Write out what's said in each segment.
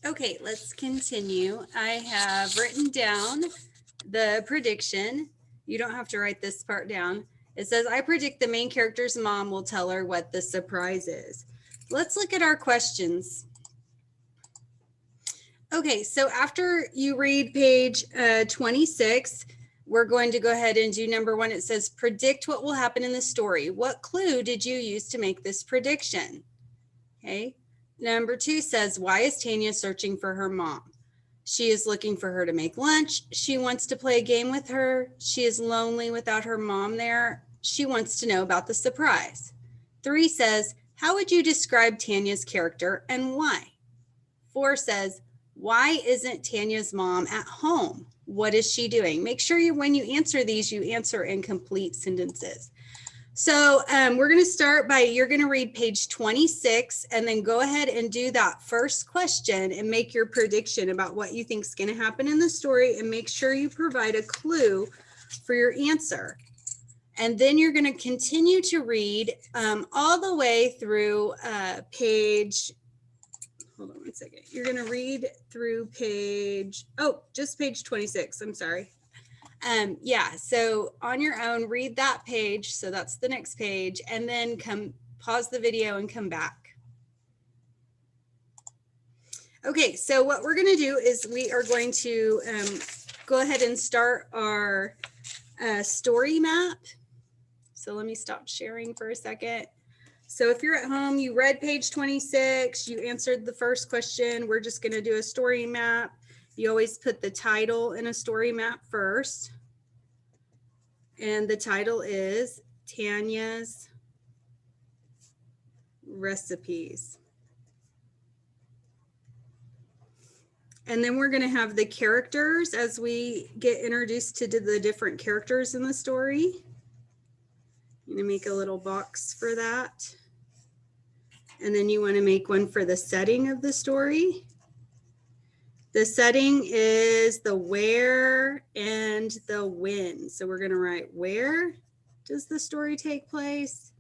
Okay, let's continue. I have written down the prediction. You don't have to write this part down. It says, I predict the main character's mom will tell her what the surprise is. Let's look at our questions. Okay, so after you read page 26, we're going to go ahead and do number 1. It says, predict what will happen in the story. What clue did you use to make this prediction? Okay. Number 2 says, why is Tanya searching for her mom? She is looking for her to make lunch. She wants to play a game with her. She is lonely without her mom there. She wants to know about the surprise. 3 says, how would you describe Tanya's character and why? 4 says, why isn't Tanya's mom at home? What is she doing? Make sure when you answer these, you answer in complete sentences. So we're going to start by, you're going to read page 26 and then go ahead and do that first question and make your prediction about what you think is going to happen in the story, and make sure you provide a clue for your answer. And then you're going to continue to read all the way through page, hold on one second. You're going to read through page, just page 26. I'm sorry. Yeah, so on your own, read that page. So that's the next page, and then pause the video and come back. Okay, so what we're going to do is we are going to go ahead and start our story map. So let me stop sharing for a second. So if you're at home, you read page 26, you answered the first question. We're just going to do a story map. You always put the title in a story map first. And the title is Tanya's Recipes. And then we're going to have the characters as we get introduced to the different characters in the story. I'm going to make a little box for that. And then you want to make one for the setting of the story. The setting is the where and the when. So we're going to write, where does the story take place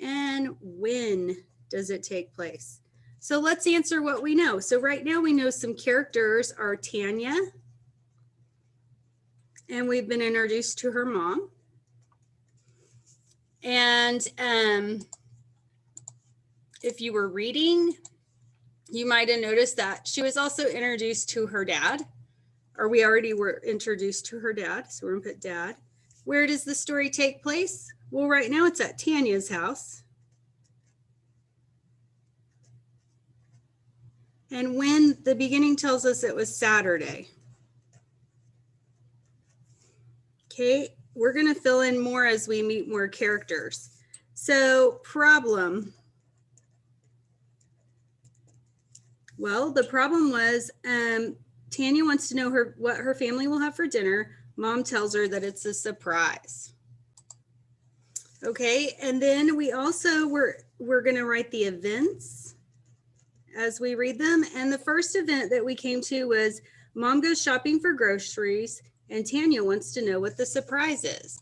and when does it take place? So let's answer what we know. So right now we know some characters are Tanya, and we've been introduced to her mom. And if you were reading, you might have noticed that she was also introduced to her dad, or we already were introduced to her dad. So we're gonna put dad. Where does the story take place? Well, right now it's at Tanya's house. And when the beginning tells us it was Saturday. Okay, we're gonna fill in more as we meet more characters. So problem. Well, the problem was Tanya wants to know what her family will have for dinner. Mom tells her that it's a surprise. Okay, and then we also we're going to write the events as we read them. And the first event that we came to was Mom goes shopping for groceries and Tanya wants to know what the surprise is.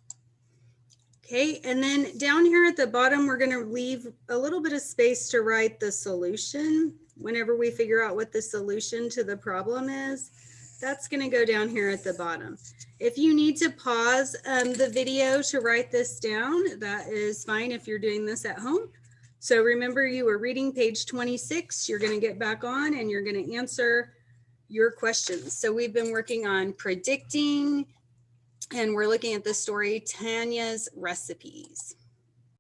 Okay, and then down here at the bottom, we're going to leave a little bit of space to write the solution. Whenever we figure out what the solution to the problem is, that's going to go down here at the bottom. If you need to pause the video to write this down, that is fine if you're doing this at home. So remember, you were reading page 26. You're going to get back on and you're going to answer your questions. So we've been working on predicting, and we're looking at the story Tanya's Recipes.